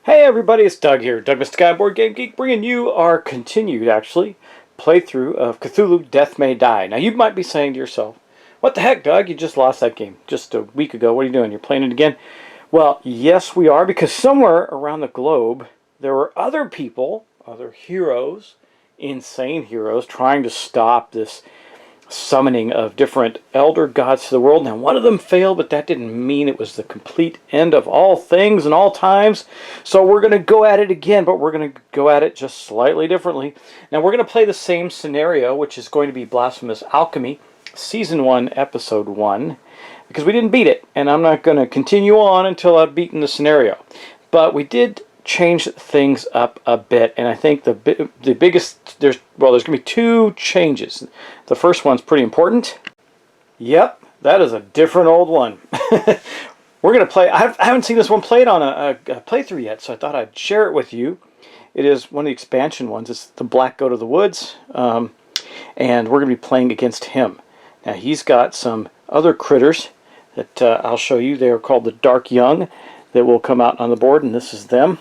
Hey everybody, it's Doug here, Doug Mr. Guy, Board Game Geek, bringing you our continued, playthrough of Cthulhu Death May Die. Now you might be saying to yourself, what the heck, Doug, you just lost that game just a week ago. What are you doing? You're playing it again? Well, yes we are, because somewhere around the globe there were other people, other heroes, insane heroes, trying to stop this summoning of different elder gods to the world. Now, one of them failed, but that didn't mean it was the complete end of all things and all times. So we're going to go at it again, but we're going to go at it just slightly differently. Now, we're going to play the same scenario, which is going to be Blasphemous Alchemy, Season 1, Episode 1, because we didn't beat it, and I'm not going to continue on until I've beaten the scenario. But we did change things up a bit, and I think the biggest, there's going to be two changes. The first one's pretty important. Yep, that is a different old one. We're going to play, I haven't seen this one played on a playthrough yet, so I thought I'd share it with you. It is one of the expansion ones. It's the Black Goat of the Woods, and we're going to be playing against him. Now, he's got some other critters that I'll show you. They are called the Dark Young that will come out on the board, and this is them.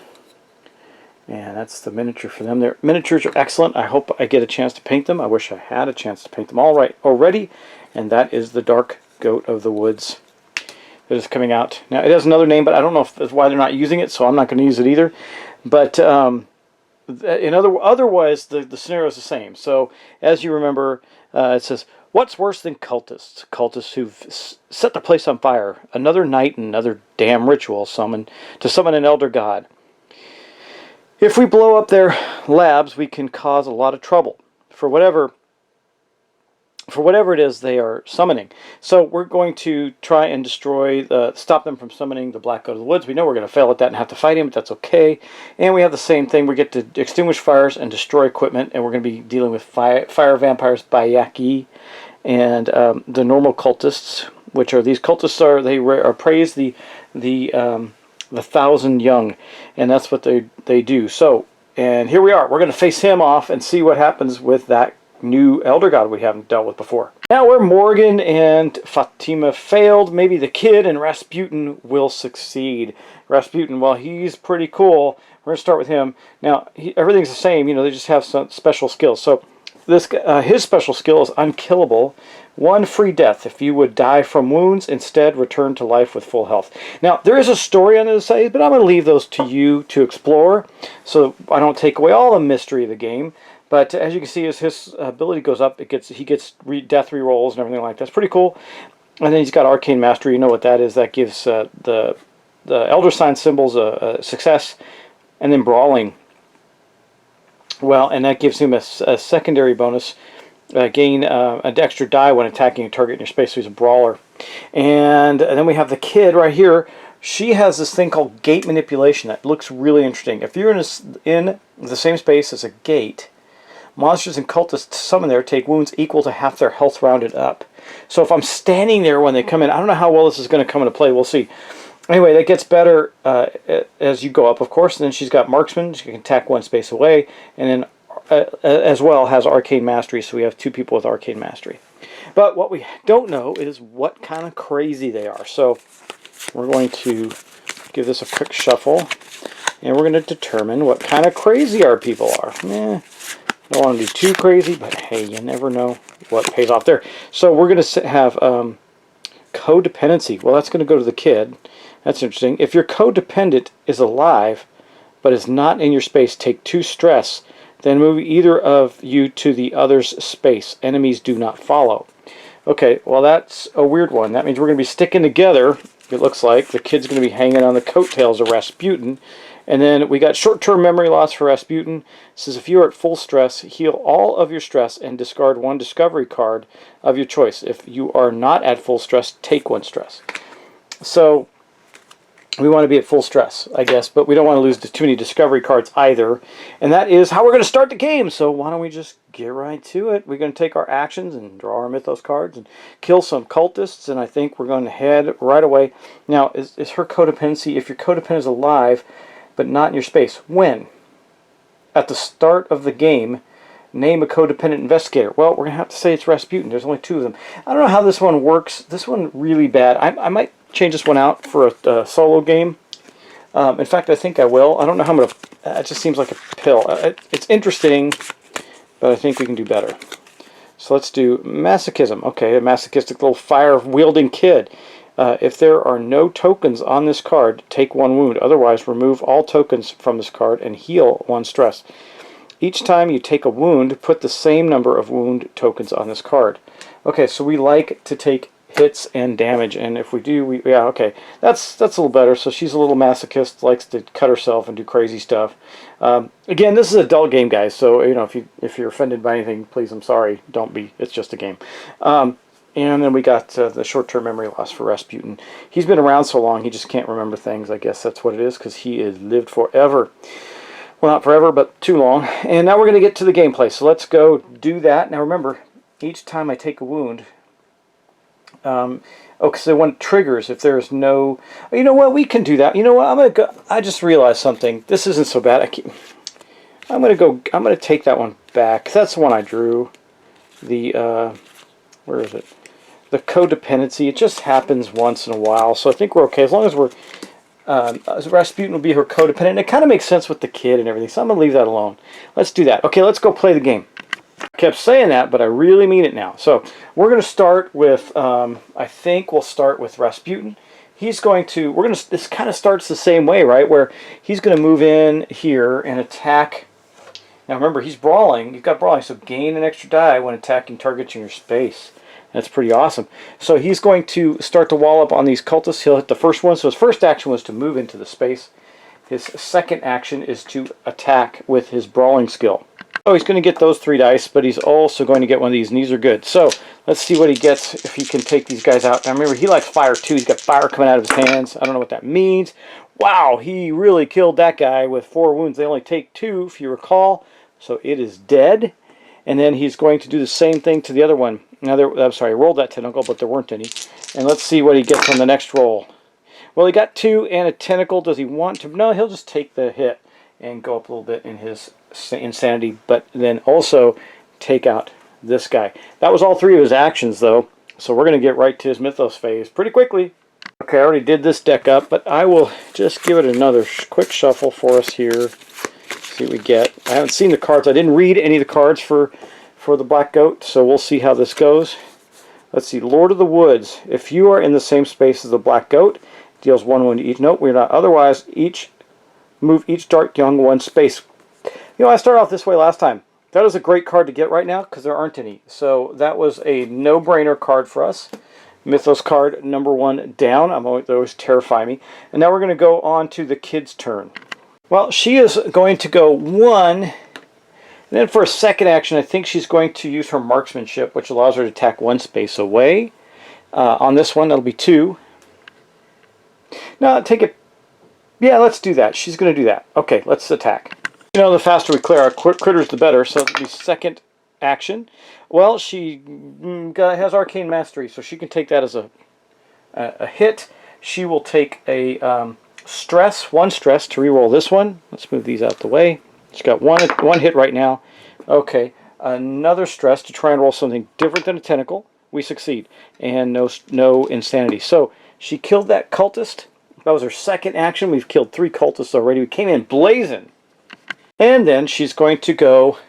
And that's the miniature for them. Their miniatures are excellent. I hope I get a chance to paint them. I wish I had a chance to paint them all right already. And that is the Dark Goat of the Woods that is coming out. Now, it has another name, but I don't know if that's why they're not using it, so I'm not going to use it either. But otherwise, the scenario is the same. So, as you remember, it says, what's worse than cultists? Cultists who've set the place on fire. Another night and another damn ritual to summon an elder god. If we blow up their labs, we can cause a lot of trouble for whatever it is they are summoning. So we're going to try and stop them from summoning the Black Goat of the Woods. We know we're going to fail at that and have to fight him, but that's okay. And we have the same thing. We get to extinguish fires and destroy equipment, and we're going to be dealing with fire vampires, Bayaki, and the normal cultists, which are these cultists are praised the thousand young, and that's what they do. So, and here we are. We're going to face him off and see what happens with that new elder god we haven't dealt with before. Now, where Morgan and Fatima failed, maybe the kid and Rasputin will succeed. Rasputin, well, he's pretty cool. We're going to start with him. Now, everything's the same. You know, they just have some special skills. So, his special skill is unkillable. One free death. If you would die from wounds, instead return to life with full health. Now, there is a story on the side, but I'm going to leave those to you to explore, so I don't take away all the mystery of the game. But as you can see, as his ability goes up, he gets death rerolls and everything like that. It's pretty cool. And then he's got Arcane Mastery. You know what that is? That gives the Elder Sign symbols a success, and then Brawling. Well, and that gives him a secondary bonus. Gain an extra die when attacking a target in your space, so he's a brawler. And then we have the kid right here. She has this thing called gate manipulation that looks really interesting. If you're in the same space as a gate, monsters and cultists summoned there take wounds equal to half their health rounded up. So if I'm standing there when they come in, I don't know how well this is going to come into play. We'll see. Anyway, that gets better as you go up, of course. And then she's got Marksman. She can attack one space away. And then as well has Arcane Mastery, so we have two people with Arcane Mastery. But what we don't know is what kind of crazy they are. So we're going to give this a quick shuffle, and we're going to determine what kind of crazy our people are. Don't want to do too crazy, but hey, you never know what pays off there. So we're going to have codependency. Well, that's going to go to the kid. That's interesting. If your codependent is alive, but is not in your space, take 2 stress. Then move either of you to the other's space. Enemies do not follow. Okay, well that's a weird one. That means we're going to be sticking together, it looks like. The kid's going to be hanging on the coattails of Rasputin. And then we got short-term memory loss for Rasputin. It says if you are at full stress, heal all of your stress and discard 1 discovery card of your choice. If you are not at full stress, take 1 stress. So we want to be at full stress, I guess, but we don't want to lose too many discovery cards either. And that is how we're going to start the game. So why don't we just get right to it? We're going to take our actions and draw our Mythos cards and kill some cultists, and I think we're going to head right away. Now, is her codependency, if your codependent is alive but not in your space, when? At the start of the game, name a codependent investigator. Well, we're going to have to say it's Rasputin. There's only 2 of them. I don't know how this one works. This one really bad. I might change this one out for a solo game. In fact, I think I will. I don't know how I'm going to... It just seems like a pill. It's interesting, but I think we can do better. So let's do masochism. Okay, a masochistic little fire-wielding kid. If there are no tokens on this card, take 1 wound. Otherwise, remove all tokens from this card and heal 1 stress. Each time you take a wound, put the same number of wound tokens on this card. Okay, so we like to take hits and damage, and if we do, yeah, okay, that's a little better. So she's a little masochist, likes to cut herself and do crazy stuff. Again, this is an adult game, guys, so you know, if you're offended by anything, please, I'm sorry, don't be. It's just a game. And then we got the short-term memory loss for Rasputin. He's been around so long, he just can't remember things. I guess that's what it is, because he has lived forever. Well, not forever, but too long. And now we're going to get to the gameplay. So let's go do that. Now remember, each time I take a wound, okay, so when it triggers, if there's no, you know what, we can do that. You know what, I'm going to go, I just realized something. This isn't so bad. I'm going to take that one back. That's the one I drew. The, where is it? The codependency. It just happens once in a while. So I think we're okay. As long as we're, Rasputin will be her codependent. And it kind of makes sense with the kid and everything, so I'm going to leave that alone. Let's do that. Okay, let's go play the game. I kept saying that, but I really mean it now. So we're going to start with, I think we'll start with Rasputin. He's going to, this kind of starts the same way, right? Where he's going to move in here and attack. Now remember, he's brawling. You've got brawling, so gain an extra die when attacking targets in your space. That's pretty awesome. So he's going to start to wall up on these cultists. He'll hit the first one. So his first action was to move into the space. His second action is to attack with his brawling skill. Oh, he's going to get those 3 dice, but he's also going to get one of these, and these are good. So let's see what he gets if he can take these guys out. Now remember, he likes fire too. He's got fire coming out of his hands. I don't know what that means. Wow, he really killed that guy with 4 wounds. They only take 2, if you recall. So it is dead. And then he's going to do the same thing to the other one. Now, I'm sorry, I rolled that tentacle, but there weren't any. And let's see what he gets on the next roll. Well, he got 2 and a tentacle. Does he want to? No, he'll just take the hit and go up a little bit in his insanity, but then also take out this guy. That was all 3 of his actions, though. So we're going to get right to his mythos phase pretty quickly. Okay, I already did this deck up, but I will just give it another quick shuffle for us here. See what we get. I haven't seen the cards. I didn't read any of the cards for the Black Goat, so we'll see how this goes. Let's see, Lord of the Woods. If you are in the same space as the Black Goat, deals 1 wound to each. Nope, we're not. Otherwise, move each dark young 1 space. You know, I started off this way last time. That is a great card to get right now because there aren't any. So that was a no-brainer card for us. Mythos card number 1 down. They always terrify me. And now we're going to go on to the kid's turn. Well, she is going to go 1. And then for a second action, I think she's going to use her marksmanship, which allows her to attack 1 space away. On this one, that'll be 2. No, take it. Yeah, let's do that. She's going to do that. Okay, let's attack. You know, the faster we clear our critters, the better. So the second action. Well, she has Arcane Mastery, so she can take that as a hit. She will take a one stress to reroll this one. Let's move these out the way. She's got one hit right now. Okay, another stress to try and roll something different than a tentacle. We succeed, and no insanity. So she killed that cultist. That was her second action. We've killed 3 cultists already. We came in blazing. And then she's going to go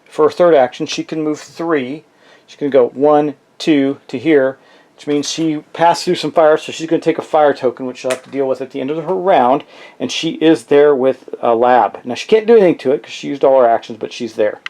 for her third action. She can move 3. She's going to go 1, 2 to here, which means she passed through some fire. So she's going to take a fire token, which she'll have to deal with at the end of her round. And she is there with a lab. Now she can't do anything to it because she used all her actions, but she's there.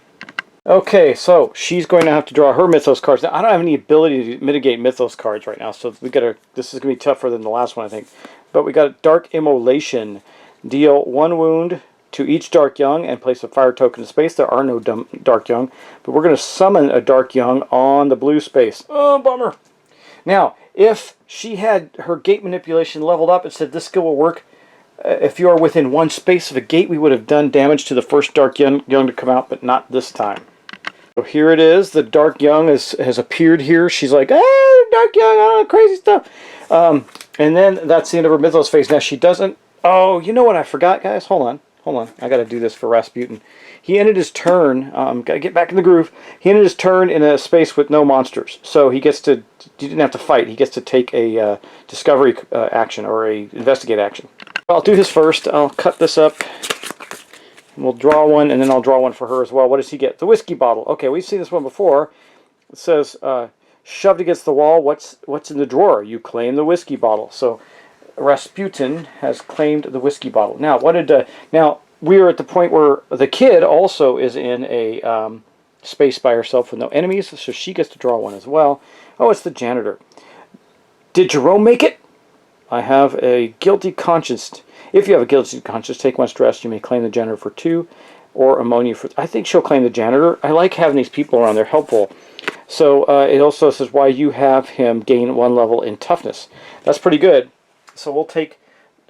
Okay, so she's going to have to draw her Mythos cards. Now I don't have any ability to mitigate Mythos cards right now, so this is going to be tougher than the last one, I think. But we got a Dark Immolation. Deal 1 wound to each Dark Young and place a fire token in space. There are no Dark Young, but we're going to summon a Dark Young on the blue space. Oh, bummer. Now, if she had her gate manipulation leveled up and said this skill will work, if you are within 1 space of a gate, we would have done damage to the first Dark Young to come out, but not this time. So here it is. The Dark Young has appeared here. She's like, ah, Dark Young, I don't know, crazy stuff. And then that's the end of her Mythos phase. Now she doesn't... Oh, you know what I forgot, guys? Hold on. I got to do this for Rasputin. He ended his turn. Got to get back in the groove. He ended his turn in a space with no monsters. So he gets to... He didn't have to fight. He gets to take a discovery action or a investigate action. I'll do his first. I'll cut this up. And we'll draw one, and then I'll draw one for her as well. What does he get? The whiskey bottle. Okay, we've seen this one before. It says, shoved against the wall, what's in the drawer? You claim the whiskey bottle. So Rasputin has claimed the whiskey bottle. Now, now we are at the point where the kid also is in a space by herself with no enemies, so she gets to draw one as well. Oh, it's the janitor. Did Jerome make it? I have a guilty conscience. If you have a guilty conscience, take one stress. You may claim the janitor for 2, or ammonia for... I think she'll claim the janitor. I like having these people around. They're helpful. So it also says why you have him gain 1 level in toughness. That's pretty good. So we'll take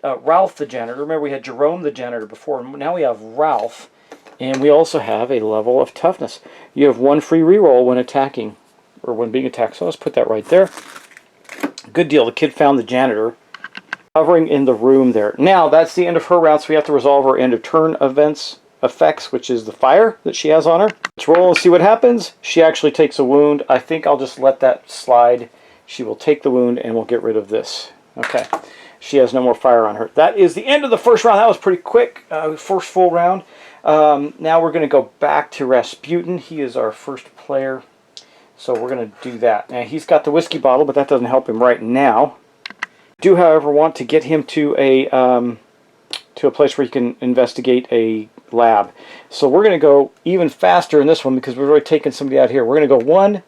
Ralph the janitor. Remember, we had Jerome the janitor before. Now we have Ralph. And we also have a level of toughness. You have 1 free reroll when attacking, or when being attacked. So let's put that right there. Good deal. The kid found the janitor hovering in the room there. Now, that's the end of her round, so we have to resolve her end of turn effects, which is the fire that she has on her. Let's roll and see what happens. She actually takes a wound. I think I'll just let that slide. She will take the wound, and we'll get rid of this. Okay. She has no more fire on her. That is the end of the first round. That was pretty quick. First full round. Now we're going to go back to Rasputin. He is our first player. So we're going to do that. Now he's got the whiskey bottle, but that doesn't help him right now. I do, however, want to get him to a place where he can investigate a lab. So we're going to go even faster in this one because we've already taken somebody out here. We're going to go 1,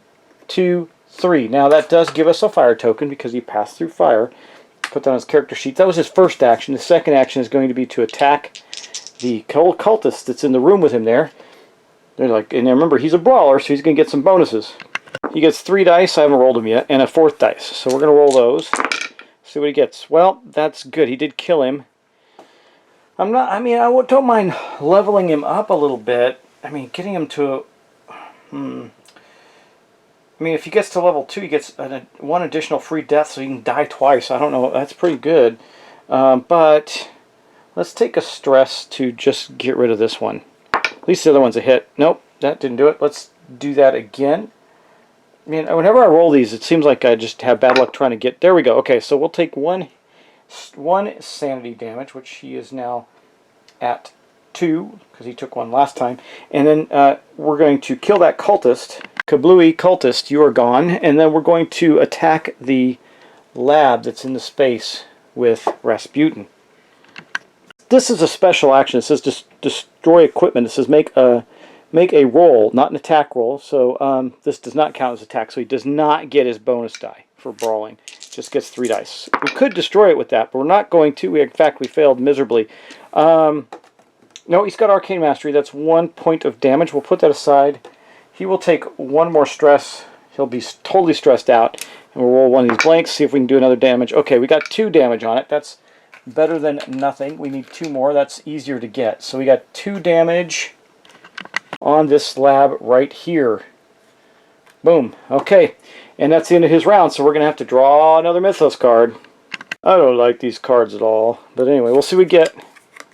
2, 3. Now that does give us a fire token because he passed through fire. Put that on his character sheet. That was his first action. The second action is going to be to attack the cultist that's in the room with him there. They're like, and remember, he's a brawler, so he's going to get some bonuses. He gets 3 dice. I haven't rolled them yet, and a 4th dice. So we're going to roll those. See what he gets. Well, that's good. He did kill him. I don't mind leveling him up a little bit. I mean, getting him to if he gets to level 2, he gets 1 additional free death, so he can die twice. I don't know. That's pretty good. But let's take a stress to just get rid of this one. At least the other one's a hit. Nope, that didn't do it. Let's do that again. I mean, whenever I roll these, it seems like I just have bad luck trying to get... There we go. Okay, so we'll take one sanity damage, which he is now at 2, because he took 1 last time. And then we're going to kill that cultist. Kablooey cultist, you are gone. And then we're going to attack the lab that's in the space with Rasputin. This is a special action. It says destroy equipment. It says make a roll, not an attack roll. So this does not count as attack. So he does not get his bonus die for brawling. Just gets 3 dice. We could destroy it with that, but we're not going to. In fact, we failed miserably. No, he's got Arcane Mastery. That's 1 point of damage. We'll put that aside. He will take 1 more stress. He'll be totally stressed out. And we'll roll 1 of these blanks, see if we can do another damage. Okay, we got 2 damage on it. That's better than nothing. We need 2 more. That's easier to get. So we got 2 damage on this lab right here. Boom. Okay. And that's the end of his round, so we're going to have to draw another Mythos card. I don't like these cards at all. But anyway, we'll see what we get.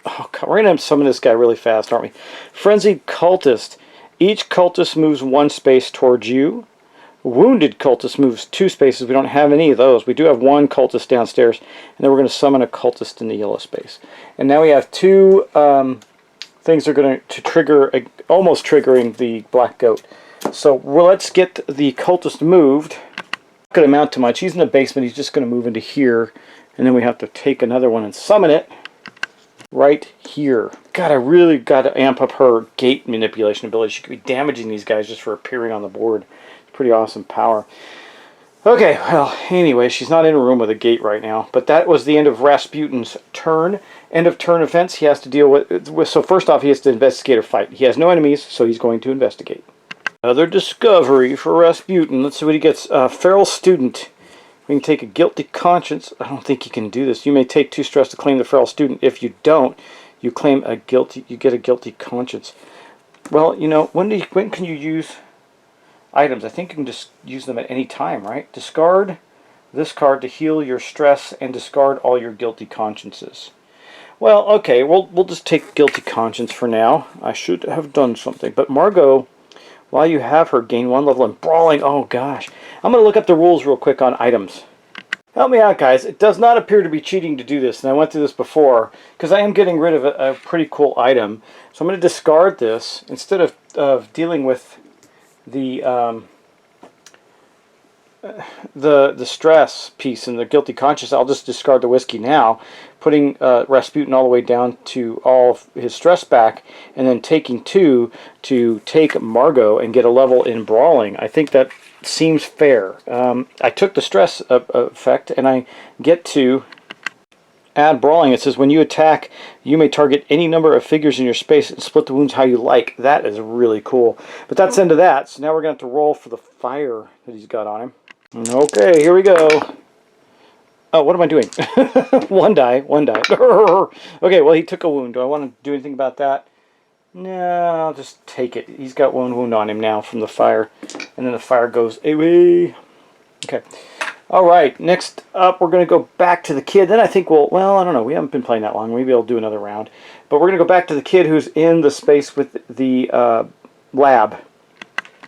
Oh, God, we're going to summon this guy really fast, aren't we? Frenzied Cultist. Each cultist moves 1 space towards you. Wounded cultist moves 2 spaces. We don't have any of those. We do have 1 cultist downstairs. And then we're going to summon a cultist in the yellow space. And now we have 2 things that are going to trigger, almost triggering the black goat. So let's get the cultist moved. Not going to amount to much. He's in the basement. He's just going to move into here. And then we have to take another one and summon it right here. God, I really got to amp up her gate manipulation ability. She could be damaging these guys just for appearing on the board. Pretty awesome power. Okay, well, anyway, she's not in a room with a gate right now. But that was the end of Rasputin's turn. End of turn events he has to deal with. So first off, he has to investigate or fight. He has no enemies, so he's going to investigate. Another discovery for Rasputin. Let's see what he gets. Feral Student. We can take a guilty conscience. I don't think you can do this. You may take 2 stress to claim the feral student. If you don't, you claim a guilty. You get a guilty conscience. Well, you know, when can you use items? I think you can just use them at any time, right? Discard this card to heal your stress and discard all your guilty consciences. Well, okay, we'll just take guilty conscience for now. I should have done something. But Margot, while you have her, gain 1 level in brawling. Oh gosh. I'm going to look up the rules real quick on items. Help me out, guys. It does not appear to be cheating to do this, and I went through this before, because I am getting rid of a pretty cool item. So I'm going to discard this, instead of dealing with the stress piece and the guilty conscience. I'll just discard the whiskey now, putting Rasputin all the way down to all of his stress back, and then taking 2 to take Margot and get a level in brawling. I think that seems fair. I took the stress effect, and I get to add brawling. It says when you attack, you may target any number of figures in your space and split the wounds how you like. That is really cool. But that's the end of that. So now we're going to have to roll for the fire that he's got on him. Okay, here we go. Oh, what am I doing? One die. Okay, well, he took a wound. Do I want to do anything about that? No, I'll just take it. He's got one wound on him now from the fire. And then the fire goes away. Okay. Alright, next up we're going to go back to the kid. Then I think well, I don't know. We haven't been playing that long. Maybe I'll do another round. But we're going to go back to the kid who's in the space with the lab.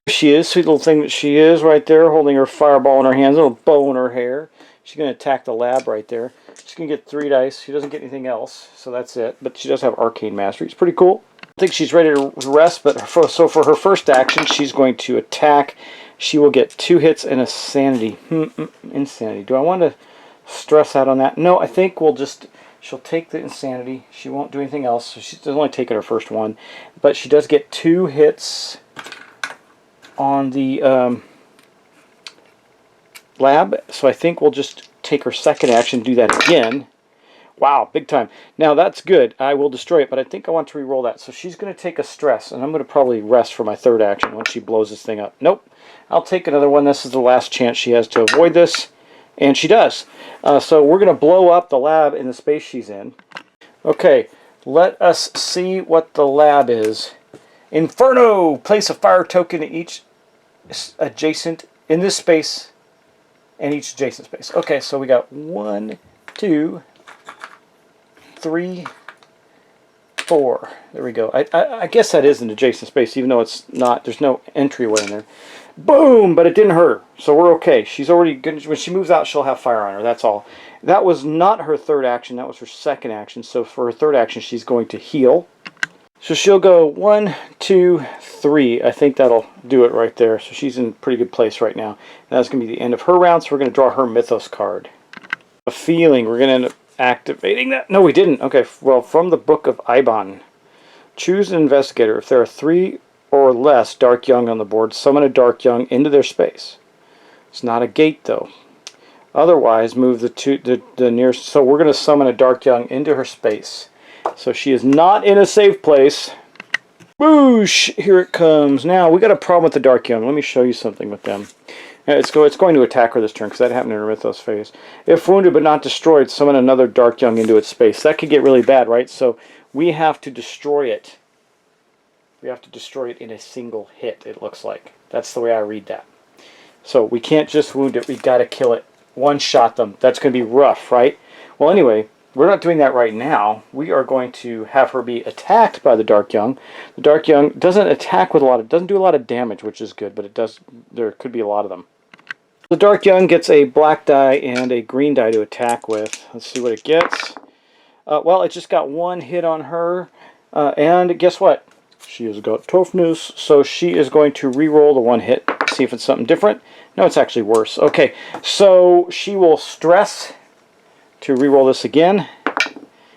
She is, sweet little thing that she is right there, holding her fireball in her hands, a little bow in her hair. She's going to attack the lab right there. She's going to get 3 dice. She doesn't get anything else, so that's it. But she does have Arcane Mastery. It's pretty cool. I think she's ready to rest, but so for her first action, she's going to attack. She will get 2 hits and a sanity. Insanity. Do I want to stress out on that? No, I think she'll take the insanity. She won't do anything else. So she's only taken her first one. But she does get 2 hits on the lab. So I think we'll just take her second action, do that again. Wow, big time. Now that's good. I will destroy it, but I think I want to re-roll that. So she's going to take a stress, and I'm going to probably rest for my third action when she blows this thing up. Nope. I'll take another one. This is the last chance she has to avoid this, and she does. So we're going to blow up the lab in the space she's in. Okay, let us see what the lab is. Inferno! Place a fire token in each adjacent, in this space, and each adjacent space. Okay, so we got 1, 2, 3, 4. There we go. I guess that is an adjacent space, even though it's not. There's no entryway in there. Boom! But it didn't hurt her, so we're okay. She's already good. When she moves out, she'll have fire on her. That's all. That was not her third action. That was her second action. So for her third action, she's going to heal. So she'll go 1, 2, 3. I think that'll do it right there. So she's in a pretty good place right now. And that's going to be the end of her round. So we're going to draw her Mythos card. A feeling we're going to end up activating that. No, we didn't. Okay, well, from the Book of Ibon. Choose an investigator. If there are 3 or less Dark Young on the board, summon a Dark Young into their space. It's not a gate, though. Otherwise, move the nearest. So we're going to summon a Dark Young into her space. So she is not in a safe place. Boosh! Here it comes. Now, we got a problem with the Dark Young. Let me show you something with them. It's going to attack her this turn, because that happened in her Mythos phase. If wounded but not destroyed, summon another Dark Young into its space. That could get really bad, right? So we have to destroy it. We have to destroy it in a single hit, it looks like. That's the way I read that. So we can't just wound it. We've got to kill it. One-shot them. That's going to be rough, right? Well, anyway, we're not doing that right now. We are going to have her be attacked by the Dark Young. The Dark Young doesn't attack with doesn't do a lot of damage, which is good, but it does. There could be a lot of them. The Dark Young gets a black die and a green die to attack with. Let's see what it gets. Well, it just got 1 hit on her, and guess what? She has got toughness, so she is going to re-roll the 1 hit. See if it's something different. No, it's actually worse. Okay, so she will stress to re-roll this again.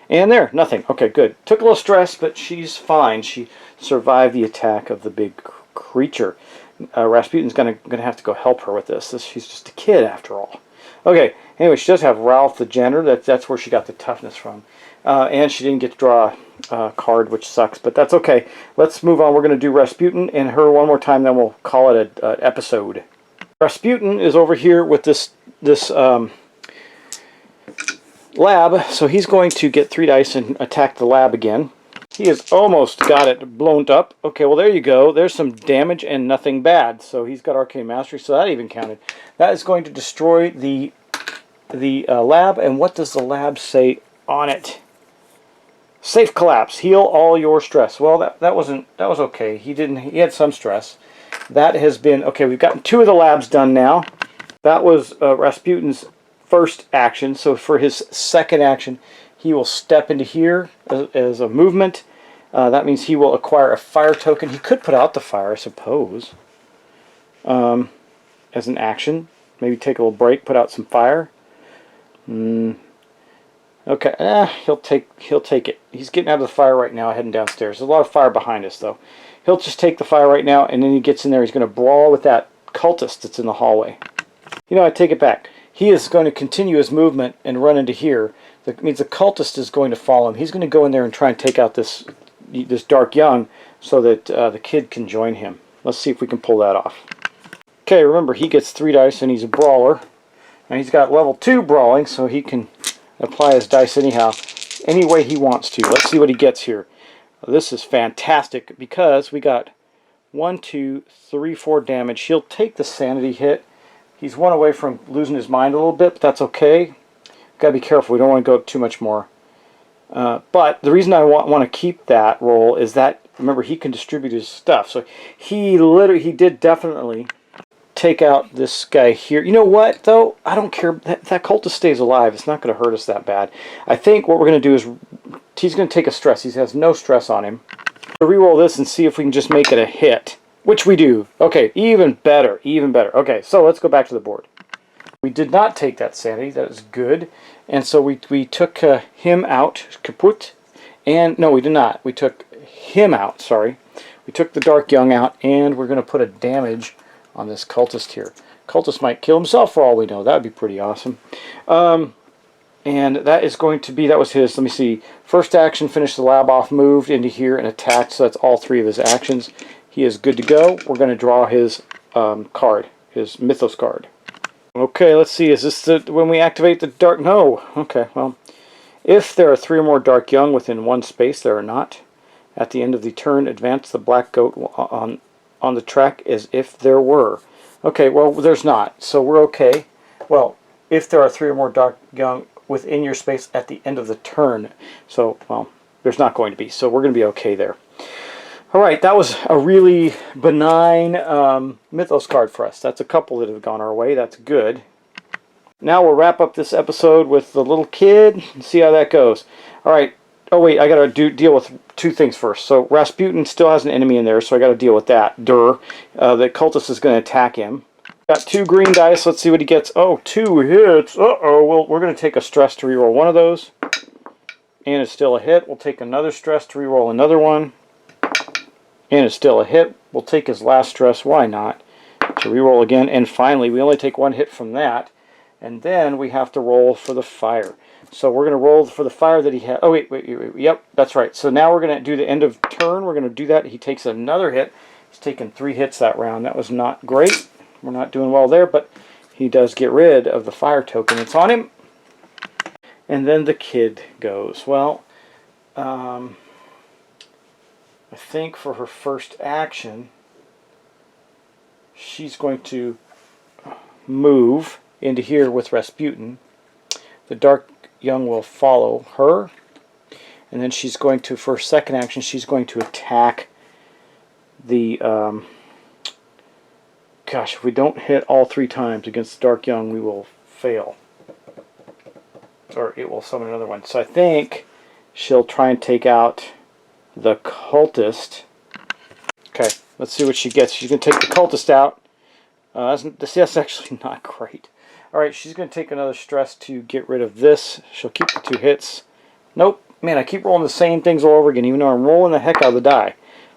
And there, nothing. Okay, good. Took a little stress, but she's fine. She survived the attack of the big creature. Rasputin's gonna have to go help her with this. She's just a kid, after all. Okay, anyway, she does have Ralph the Janitor. That's where she got the toughness from. And she didn't get to draw a card, which sucks, but that's okay. Let's move on. We're going to do Rasputin and her one more time, then we'll call it an episode. Rasputin is over here with this lab, so he's going to get 3 dice and attack the lab again. He has almost got it blown up. Okay, well, there you go. There's some damage and nothing bad. So he's got Arcane Mastery, so that even counted. That is going to destroy the lab, and what does the lab say on it? Safe collapse. Heal all your stress. Well, that was okay. He had some stress. That has been okay. We've gotten 2 of the labs done now. That was Rasputin's first action. So for his second action, he will step into here as a movement. That means he will acquire a fire token. He could put out the fire, I suppose, as an action. Maybe take a little break, put out some fire. Okay, he'll take it. He's getting out of the fire right now, heading downstairs. There's a lot of fire behind us, though. He'll just take the fire right now, and then he gets in there. He's going to brawl with that cultist that's in the hallway. You know, I take it back. He is going to continue his movement and run into here. That means the cultist is going to follow him. He's going to go in there and try and take out this dark young so that the kid can join him. Let's see if we can pull that off. Okay, remember, he gets 3 dice, and he's a brawler. Now he's got level 2 brawling, so he can apply his dice anyhow, any way he wants to. Let's see what he gets here. This is fantastic because we got 1, 2, 3, 4 damage. He'll take the sanity hit. He's one away from losing his mind a little bit, but that's okay. Gotta be careful. We don't want to go too much more. But the reason I want to keep that roll is that, remember, he can distribute his stuff. So he did definitely take out this guy here. You know what, though? I don't care. That cultist stays alive. It's not going to hurt us that bad. I think what we're going to do is he's going to take a stress. He has no stress on him. We'll reroll this and see if we can just make it a hit, which we do. Okay, even better, even better. Okay, so let's go back to the board. We did not take that sanity. That is good. And so we took him out, kaput. And no, we did not. We took him out, sorry. We took the dark young out, and we're going to put a damage on this cultist here. Cultist might kill himself for all we know. That would be pretty awesome. And that is going to be, that was his, let me see, first action, finished the lab off, moved into here and attacked. So that's all 3 of his actions. He is good to go. We're going to draw his card, his mythos card. Okay, let's see, is this when we activate the dark? No. Okay, well, if there are 3 or more dark young within 1 space, there are not. At the end of the turn, advance the black goat on the track as if there were. Okay, well, there's not, so we're okay. Well, if there are 3 or more dark young within your space at the end of the turn, so, well, there's not going to be, so we're going to be okay there. Alright, that was a really benign mythos card for us. That's a couple that have gone our way. That's good. Now we'll wrap up this episode with the little kid and see how that goes. Alright. Oh wait, I got to deal with 2 things first. So Rasputin still has an enemy in there, so I got to deal with that. The cultist is going to attack him. Got 2 green dice. Let's see what he gets. Oh, 2 hits. Uh-oh. Well, we're going to take a stress to reroll one of those. And it's still a hit. We'll take another stress to reroll another one. And it's still a hit. We'll take his last stress. Why not? To reroll again. And finally, we only take 1 hit from that. And then we have to roll for the fire. So we're going to roll for the fire that he had. Oh, wait. Yep, that's right. So now we're going to do the end of turn. We're going to do that. He takes another hit. He's taken 3 hits that round. That was not great. We're not doing well there, but he does get rid of the fire token that's on him. And then the kid goes. Well, I think for her first action, she's going to move into here with Rasputin. The dark young will follow her. And then she's going to, for her second action, she's going to attack the... gosh, if we don't hit all 3 times against the dark young, we will fail. Or it will summon another one. So I think she'll try and take out the cultist. Okay, let's see what she gets. She's going to take the cultist out. That's actually not great. Alright, she's going to take another stress to get rid of this. She'll keep the 2 hits. Nope. Man, I keep rolling the same things all over again, even though I'm rolling the heck out of the die.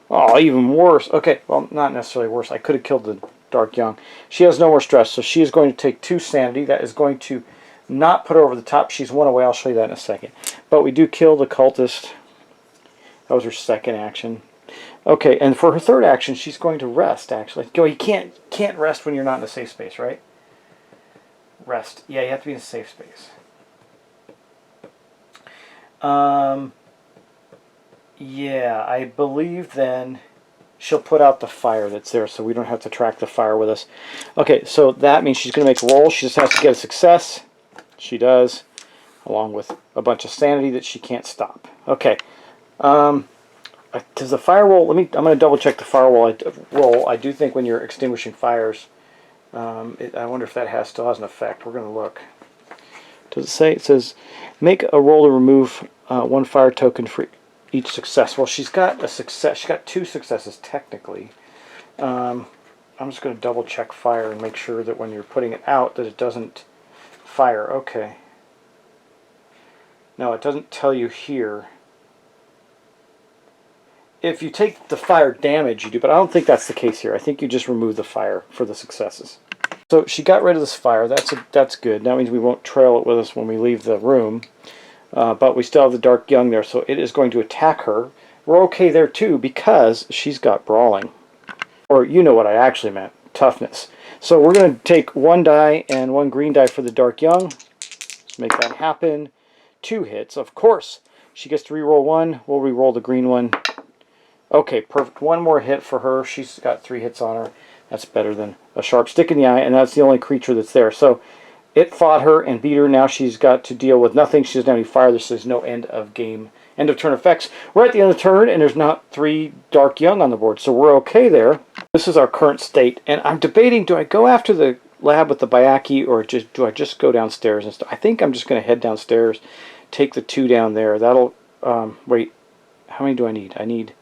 Oh, even worse. Okay, well, not necessarily worse. I could have killed the dark young. She has no more stress, so she is going to take 2 sanity. That is going to not put her over the top. She's 1 away. I'll show you that in a second. But we do kill the cultist. That was her second action. Okay, and for her third action, she's going to rest, actually. Go, you can't rest when you're not in a safe space, right? Rest. Yeah, you have to be in a safe space. Yeah, I believe then she'll put out the fire that's there, so we don't have to track the fire with us. Okay, so that means she's going to make a roll. She just has to get a success. She does, along with a bunch of sanity that she can't stop. Okay. Does the fire roll... I'm going to double check the fire roll. I do think when you're extinguishing fires, I wonder if that still has an effect. We're going to look. Does it say? It says, make a roll to remove 1 fire token for each success. Well, she's got a success. She's got 2 successes, technically. I'm just going to double check fire and make sure that when you're putting it out that it doesn't fire. Okay. No, it doesn't tell you here. If you take the fire damage, you do, but I don't think that's the case here. I think you just remove the fire for the successes. So she got rid of this fire. That's good. That means we won't trail it with us when we leave the room. But we still have the Dark Young there, so it is going to attack her. We're okay there too because she's got Brawling. Or you know what I actually meant, Toughness. So we're going to take 1 die and 1 green die for the Dark Young. Let's make that happen. 2 hits, of course. She gets to reroll 1. We'll reroll the green one. Okay, perfect. 1 more hit for her. She's got 3 hits on her. That's better than a sharp stick in the eye, and that's the only creature that's there. So it fought her and beat her. Now she's got to deal with nothing. She doesn't have any fire. There's no end of game, end of turn effects. We're at the end of the turn, and there's not 3 Dark Young on the board, so we're okay there. This is our current state, and I'm debating, do I go after the lab with the Bayaki, or do I just go downstairs and stuff? I think I'm just going to head downstairs, take the 2 down there. That'll, wait, how many do I need? I need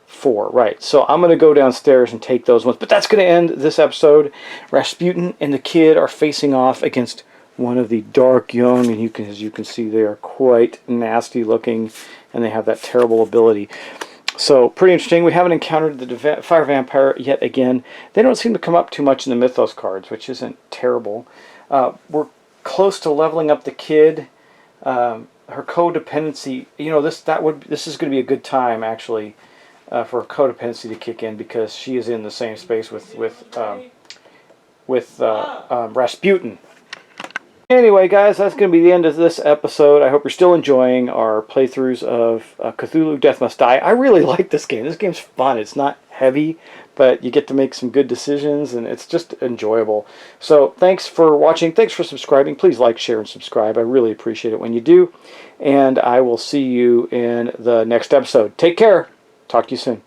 4, right. So I'm going to go downstairs and take those ones. But that's going to end this episode. Rasputin and the kid are facing off against one of the Dark Young, and as you can see, they are quite nasty looking, and they have that terrible ability. So, pretty interesting. We haven't encountered the Fire Vampire yet again. They don't seem to come up too much in the Mythos cards, which isn't terrible. We're close to leveling up the kid. Her codependency, you know, this is going to be a good time, actually, for codependency to kick in, because she is in the same space with Rasputin. Anyway, guys, that's going to be the end of this episode. I hope you're still enjoying our playthroughs of Cthulhu Death Must Die. I really like this game. This game's fun. It's not heavy, but you get to make some good decisions, and it's just enjoyable. So thanks for watching. Thanks for subscribing. Please like, share, and subscribe. I really appreciate it when you do. And I will see you in the next episode. Take care. Talk to you soon.